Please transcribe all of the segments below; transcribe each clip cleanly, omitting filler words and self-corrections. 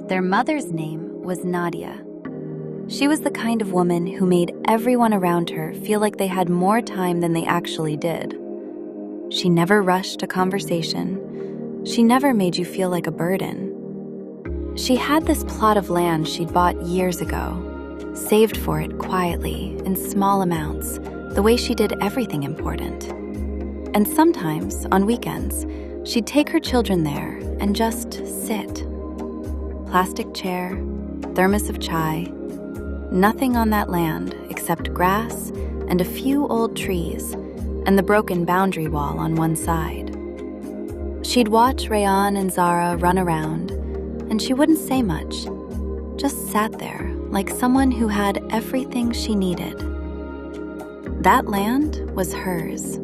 Their mother's name was Nadia. She was the kind of woman who made everyone around her feel like they had more time than they actually did. She never rushed a conversation. She never made you feel like a burden. She had this plot of land she'd bought years ago, saved for it quietly in small amounts, the way she did everything important. And sometimes, on weekends, she'd take her children there and just sit. Plastic chair, thermos of chai, nothing on that land except grass and a few old trees and the broken boundary wall on one side. She'd watch Rayan and Sara run around, and she wouldn't say much, just sat there like someone who had everything she needed. That land was hers,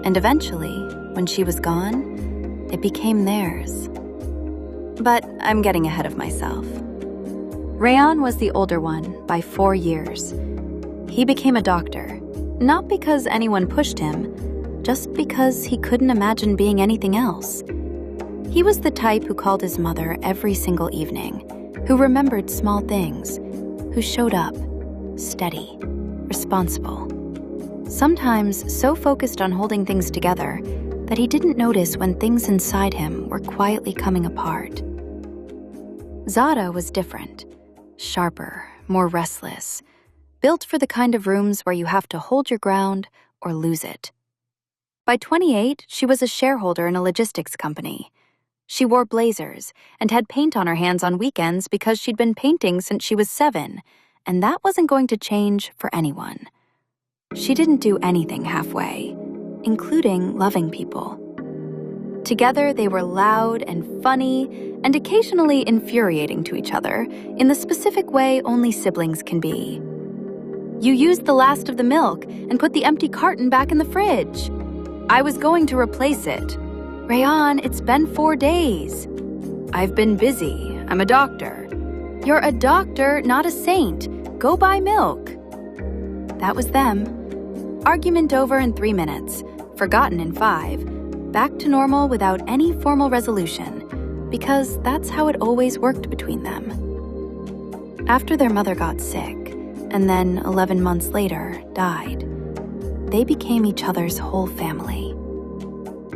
and eventually, when she was gone, it became theirs. But I'm getting ahead of myself. Rayan was the older one by 4 years. He became a doctor, not because anyone pushed him, just because he couldn't imagine being anything else. He was the type who called his mother every single evening, who remembered small things, who showed up, steady, responsible. Sometimes so focused on holding things together that he didn't notice when things inside him were quietly coming apart. Sara was different, sharper, more restless, built for the kind of rooms where you have to hold your ground or lose it. By 28, she was a shareholder in a logistics company. She wore blazers and had paint on her hands on weekends because she'd been painting since she was 7, and that wasn't going to change for anyone. She didn't do anything halfway, including loving people. Together, they were loud and funny and occasionally infuriating to each other in the specific way only siblings can be. You used the last of the milk and put the empty carton back in the fridge. I was going to replace it. Rayan, it's been 4 days. I've been busy. I'm a doctor. You're a doctor, not a saint. Go buy milk. That was them. Argument over in 3 minutes, forgotten in 5, back to normal without any formal resolution, because that's how it always worked between them. After their mother got sick, and then 11 months later died, they became each other's whole family.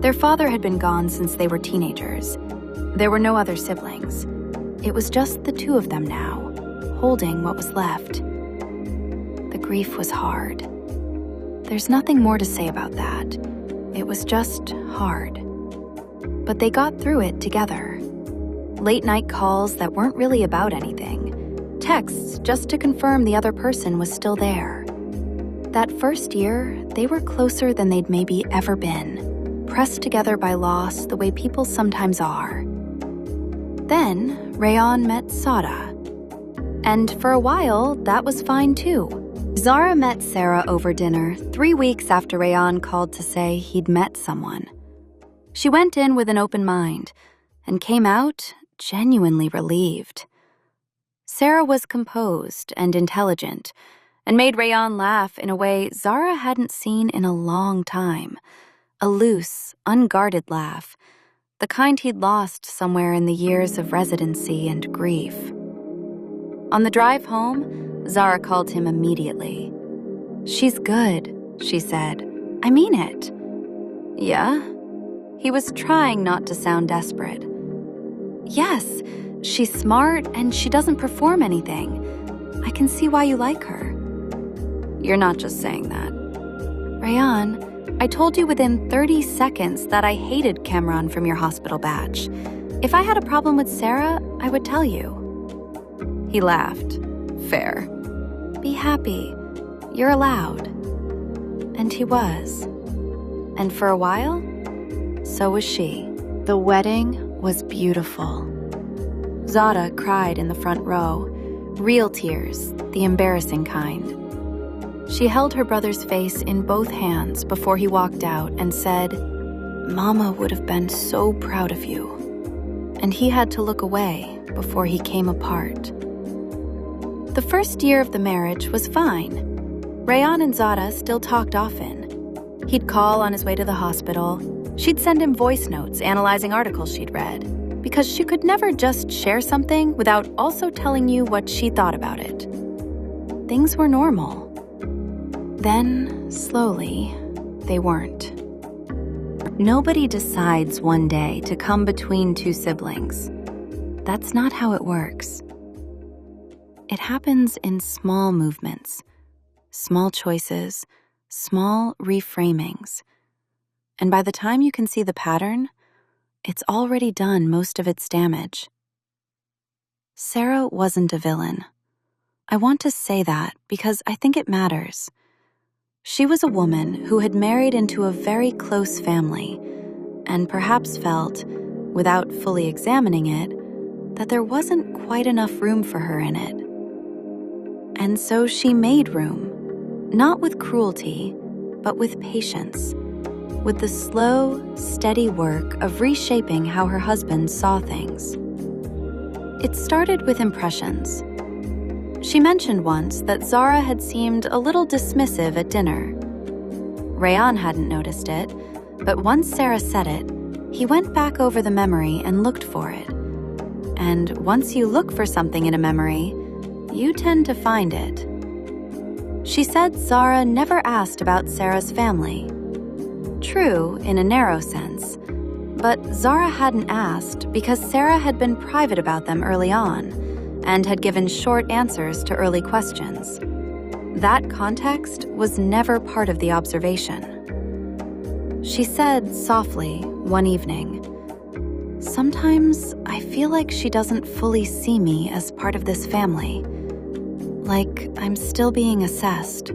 Their father had been gone since they were teenagers. There were no other siblings. It was just the two of them now, holding what was left. The grief was hard. There's nothing more to say about that. It was just hard. But they got through it together. Late-night calls that weren't really about anything. Texts just to confirm the other person was still there. That first year, they were closer than they'd maybe ever been, pressed together by loss the way people sometimes are. Then, Rayan met Sara. And for a while, that was fine too. Sara met Sara over dinner 3 weeks after Rayan called to say he'd met someone. She went in with an open mind and came out genuinely relieved. Sara was composed and intelligent and made Rayan laugh in a way Sara hadn't seen in a long time. A loose, unguarded laugh, the kind he'd lost somewhere in the years of residency and grief. On the drive home, Sara called him immediately. "She's good," she said. "I mean it." "Yeah?" He was trying not to sound desperate. "Yes, she's smart and she doesn't perform anything. I can see why you like her." "You're not just saying that." "Rayan, I told you within 30 seconds that I hated Cameron from your hospital batch. If I had a problem with Sara, I would tell you." He laughed. "Fair." "Be happy. You're allowed." And he was. And for a while, so was she. The wedding was beautiful. Sara cried in the front row, real tears, the embarrassing kind. She held her brother's face in both hands before he walked out and said, "Mama would have been so proud of you." And he had to look away before he came apart. The first year of the marriage was fine. Rayan and Sara still talked often. He'd call on his way to the hospital. She'd send him voice notes analyzing articles she'd read. because she could never just share something without also telling you what she thought about it. Things were normal. Then, slowly, they weren't. Nobody decides one day to come between two siblings. That's not how it works. It happens in small movements, small choices, small reframings. And by the time you can see the pattern, it's already done most of its damage. Sara wasn't a villain. I want to say that because I think it matters. She was a woman who had married into a very close family and perhaps felt, without fully examining it, that there wasn't quite enough room for her in it. And so she made room, not with cruelty, but with patience, with the slow, steady work of reshaping how her husband saw things. It started with impressions. She mentioned once that Sara had seemed a little dismissive at dinner. Rayan hadn't noticed it, but once Sara said it, he went back over the memory and looked for it. And once you look for something in a memory, you tend to find it. She said Sara never asked about Sara's family. True, in a narrow sense, but Sara hadn't asked because Sara had been private about them early on and had given short answers to early questions. That context was never part of the observation. She said softly one evening, "Sometimes I feel like she doesn't fully see me as part of this family, like I'm still being assessed."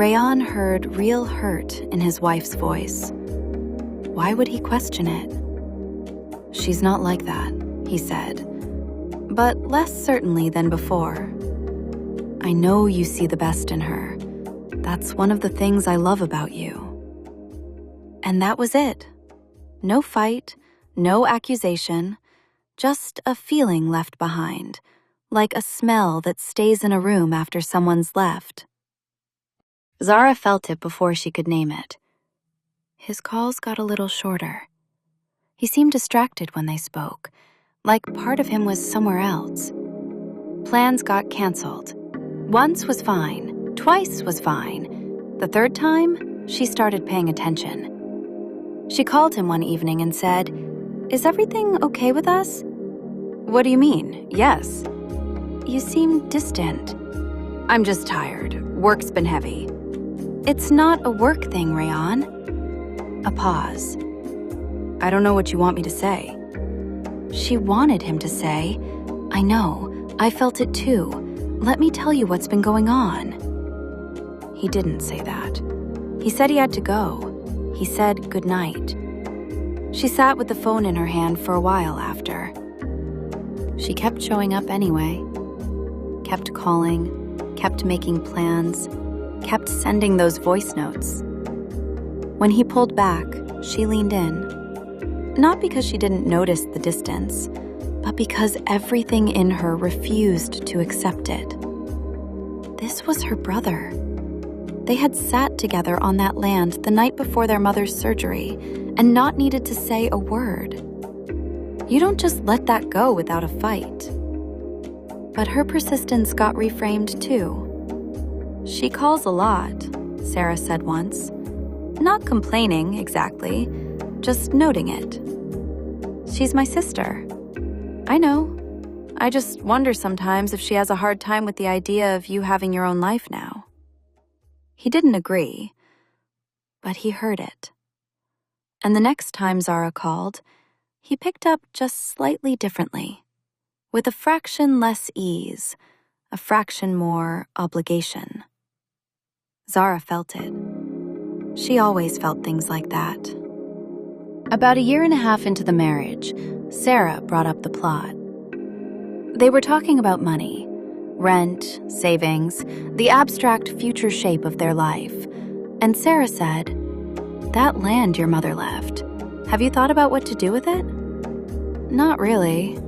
Rayan heard real hurt in his wife's voice. Why would he question it? "She's not like that," he said, but less certainly than before. "I know you see the best in her. That's one of the things I love about you." And that was it. No fight, no accusation, just a feeling left behind, like a smell that stays in a room after someone's left. Sara felt it before she could name it. His calls got a little shorter. He seemed distracted when they spoke, like part of him was somewhere else. Plans got canceled. Once was fine, twice was fine. The third time, she started paying attention. She called him one evening and said, "Is everything okay with us?" "What do you mean? Yes." "You seem distant." "I'm just tired. Work's been heavy." "It's not a work thing, Rayan." A pause. "I don't know what you want me to say." She wanted him to say, "I know, I felt it too. Let me tell you what's been going on." He didn't say that. He said he had to go. He said goodnight. She sat with the phone in her hand for a while after. She kept showing up anyway. Kept calling, kept making plans, kept sending those voice notes. When he pulled back, she leaned in. Not because she didn't notice the distance, but because everything in her refused to accept it. This was her brother. They had sat together on that land the night before their mother's surgery and not needed to say a word. You don't just let that go without a fight. But her persistence got reframed too. "She calls a lot," Sara said once. Not complaining, exactly, just noting it. "She's my sister." "I know. I just wonder sometimes if she has a hard time with the idea of you having your own life now." He didn't agree, but he heard it. And the next time Sara called, he picked up just slightly differently, with a fraction less ease, a fraction more obligation. Sara felt it. She always felt things like that. About a year and a half into the marriage, Sara brought up the plot. They were talking about money, rent, savings, the abstract future shape of their life. And Sara said, "That land your mother left, have you thought about what to do with it?" "Not really.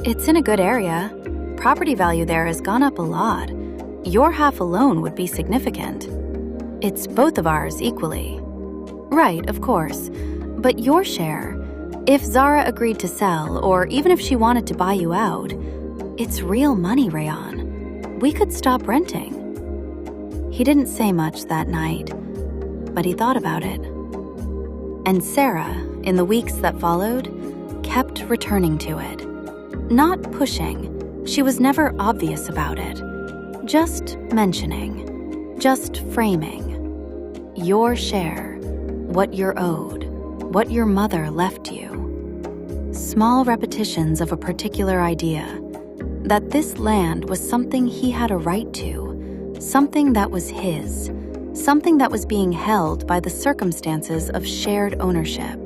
It's in a good area. Property value there has gone up a lot. Your half alone would be significant. It's both of ours equally." "Right, of course. But your share, If Sara agreed to sell, or even if she wanted to buy you out, it's real money, Rayan. We could stop renting. He didn't say much that night, but he thought about it. And Sara, in the weeks that followed, kept returning to it. Not pushing. She was never obvious about it. Just mentioning. Just framing. Your share. What you're owed. What your mother left you. Small repetitions of a particular idea. That this land was something he had a right to. Something that was his. Something that was being held by the circumstances of shared ownership.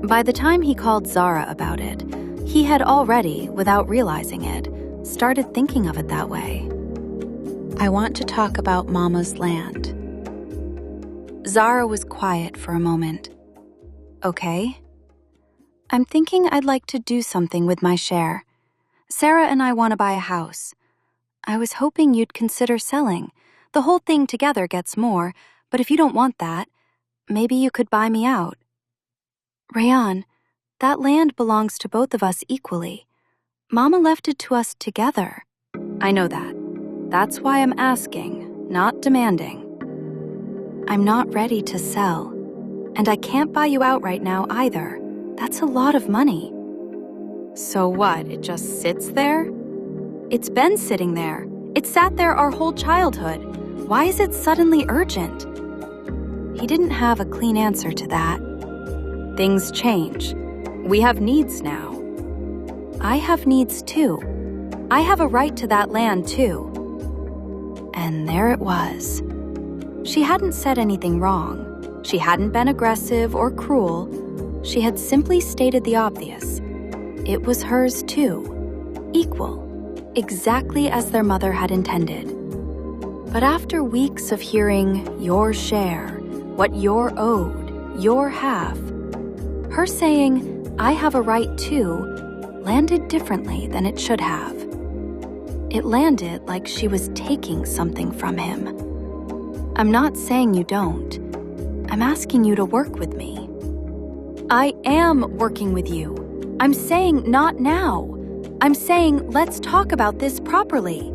By the time he called Sara about it, he had already, without realizing it, started thinking of it that way. I want to talk about Mama's land. Sara was quiet for a moment. Okay. I'm thinking I'd like to do something with my share. Sara and I want to buy a house. I was hoping you'd consider selling. The whole thing together gets more, but if you don't want that, maybe you could buy me out. Rayan, that land belongs to both of us equally. Mama left it to us together. I know that. That's why I'm asking, not demanding. I'm not ready to sell, and I can't buy you out right now either. That's a lot of money. So what, it just sits there? It's been sitting there. It sat there our whole childhood. Why is it suddenly urgent? He didn't have a clean answer to that. Things change. We have needs now. I have needs too. I have a right to that land too. And there it was. She hadn't said anything wrong. She hadn't been aggressive or cruel. She had simply stated the obvious. It was hers too. Equal. Exactly as their mother had intended. But after weeks of hearing your share, what you're owed, your half, her saying, I have a right too, landed differently than it should have. It landed like she was taking something from him. I'm not saying you don't. I'm asking you to work with me. I am working with you. I'm saying not now. I'm saying let's talk about this properly.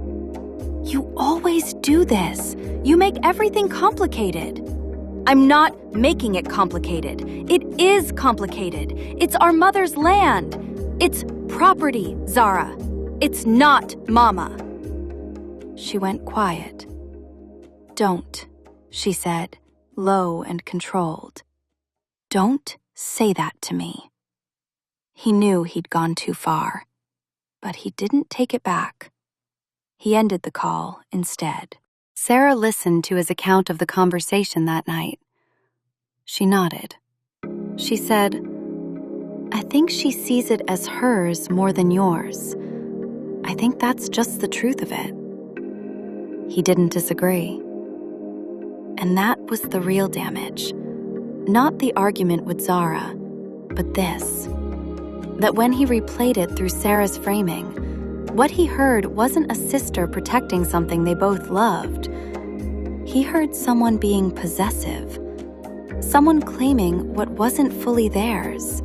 You always do this. You make everything complicated. I'm not making it complicated. It is complicated. It's our mother's land. It's property, Sara. It's not Mama. She went quiet. Don't, she said, low and controlled. Don't say that to me. He knew he'd gone too far, but he didn't take it back. He ended the call instead. Sara listened to his account of the conversation that night. She nodded. She said, I think she sees it as hers more than yours. I think that's just the truth of it. He didn't disagree. And that was the real damage. Not the argument with Sara, but this. That when he replayed it through Sara's framing, what he heard wasn't a sister protecting something they both loved. He heard someone being possessive. Someone claiming what wasn't fully theirs.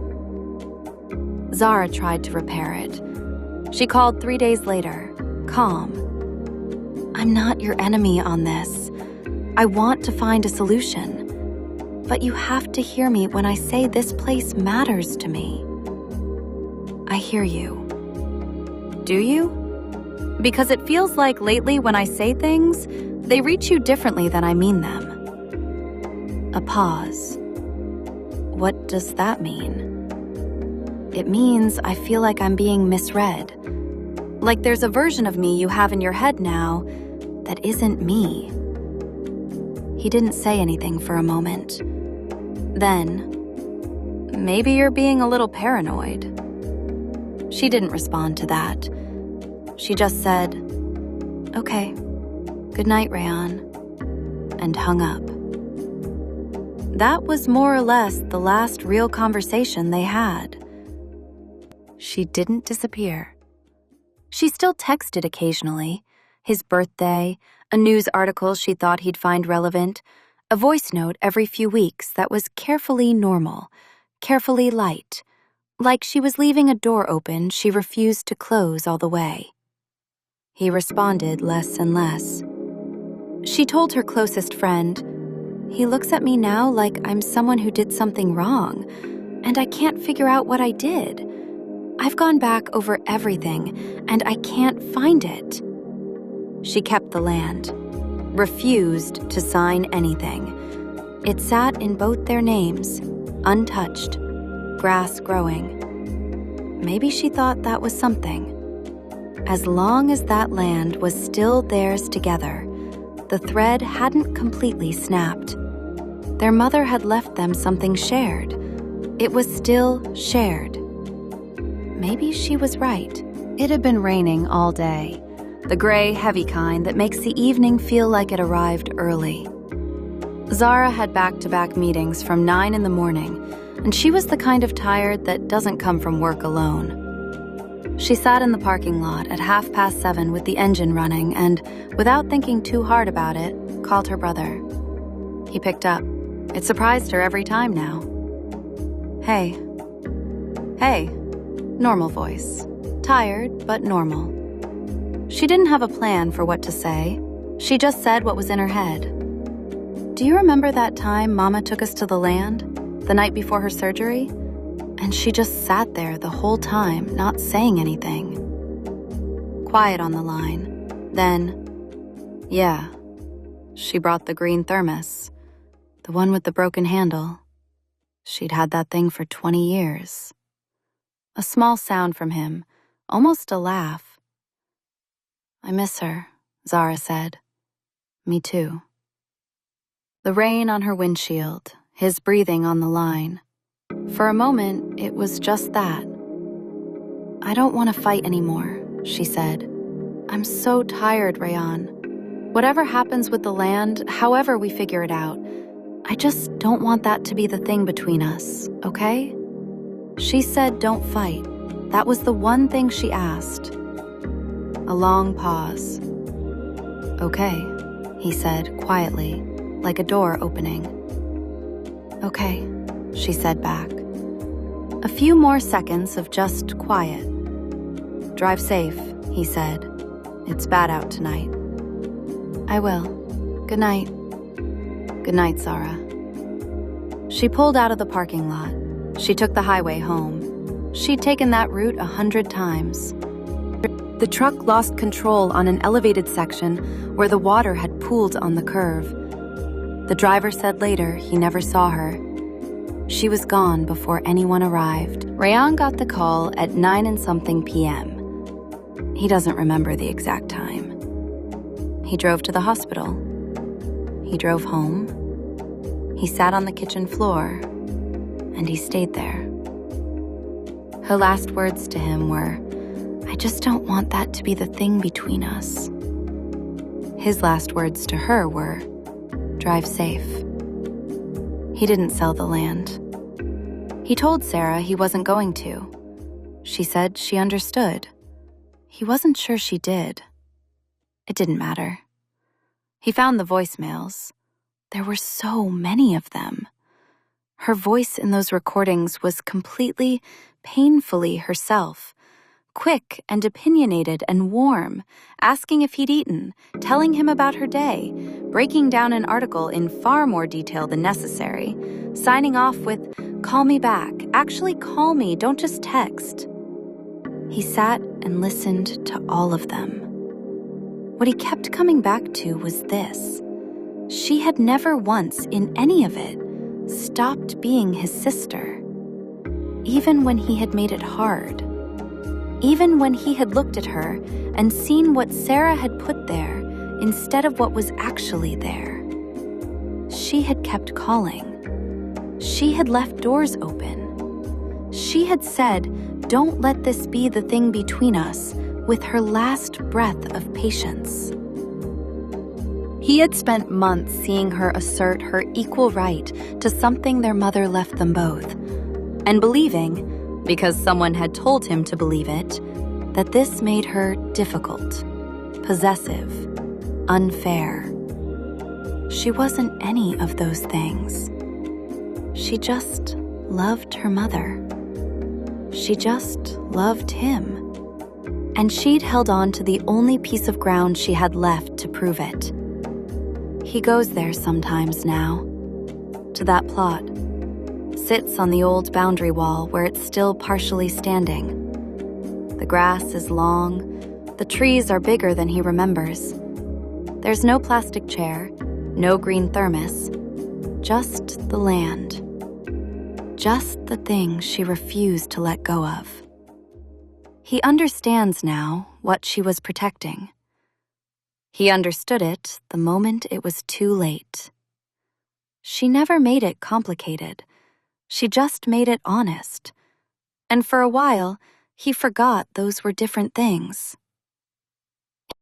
Sara tried to repair it. She called 3 days later, calm. I'm not your enemy on this. I want to find a solution. But you have to hear me when I say this place matters to me. I hear you. Do you? Because it feels like lately when I say things, they reach you differently than I mean them. A pause. What does that mean? It means I feel like I'm being misread. Like there's a version of me you have in your head now that isn't me. He didn't say anything for a moment. Then, maybe you're being a little paranoid. She didn't respond to that. She just said, okay, good night, Rayan, and hung up. That was more or less the last real conversation they had. She didn't disappear. She still texted occasionally, his birthday, a news article she thought he'd find relevant, a voice note every few weeks that was carefully normal, carefully light, Like she was leaving a door open she refused to close all the way. He responded less and less. She told her closest friend, "He looks at me now like I'm someone who did something wrong, and I can't figure out what I did. I've gone back over everything, and I can't find it." She kept the land, refused to sign anything. It sat in both their names, untouched, grass growing. Maybe she thought that was something. As long as that land was still theirs together, the thread hadn't completely snapped. Their mother had left them something shared. It was still shared. Maybe she was right. It had been raining all day, the gray, heavy kind that makes the evening feel like it arrived early. Sara had back-to-back meetings from 9 in the morning, and she was the kind of tired that doesn't come from work alone. She sat in the parking lot at 7:30 with the engine running and, without thinking too hard about it, called her brother. He picked up. It surprised her every time now. "Hey." "Hey." Normal voice. Tired, but normal. She didn't have a plan for what to say. She just said what was in her head. "Do you remember that time Mama took us to the land, the night before her surgery? And she just sat there the whole time, not saying anything." Quiet on the line. Then, "Yeah." She brought the green thermos, the one with the broken handle. She'd had that thing for 20 years. A small sound from him, almost a laugh. "I miss her," Sara said. "Me too." The rain on her windshield, his breathing on the line. For a moment, it was just that. "I don't want to fight anymore," she said. "I'm so tired, Rayan. Whatever happens with the land, however we figure it out, I just don't want that to be the thing between us, okay?" She said don't fight. That was the one thing she asked. A long pause. "Okay," he said quietly, like a door opening. "Okay," she said back. A few more seconds of just quiet. "Drive safe," he said. "It's bad out tonight." "I will. Good night." "Good night, Sara." She pulled out of the parking lot. She took the highway home. She'd taken that route 100 times. The truck lost control on an elevated section where the water had pooled on the curve. The driver said later he never saw her. She was gone before anyone arrived. Rayan got the call at 9 and something p.m. He doesn't remember the exact time. He drove to the hospital. He drove home. He sat on the kitchen floor, and he stayed there. Her last words to him were, "I just don't want that to be the thing between us." His last words to her were, "Drive safe." He didn't sell the land. He told Sara he wasn't going to. She said she understood. He wasn't sure she did. It didn't matter. He found the voicemails. There were so many of them. Her voice in those recordings was completely, painfully herself. Quick and opinionated and warm, asking if he'd eaten, telling him about her day, breaking down an article in far more detail than necessary, signing off with, "Call me back. Actually call me, don't just text." He sat and listened to all of them. What he kept coming back to was this. She had never once, in any of it, stopped being his sister. Even when he had made it hard. Even when he had looked at her and seen what Sara had put there instead of what was actually there. She had kept calling. She had left doors open. She had said, "Don't let this be the thing between us," with her last breath of patience. He had spent months seeing her assert her equal right to something their mother left them both, and believing, because someone had told him to believe it, that this made her difficult, possessive, unfair. She wasn't any of those things. She just loved her mother. She just loved him. And she'd held on to the only piece of ground she had left to prove it. He goes there sometimes now, to that plot, sits on the old boundary wall where it's still partially standing. The grass is long, the trees are bigger than he remembers. There's no plastic chair, no green thermos, just the land. Just the thing she refused to let go of. He understands now what she was protecting. He understood it the moment it was too late. She never made it complicated. She just made it honest. And for a while, he forgot those were different things.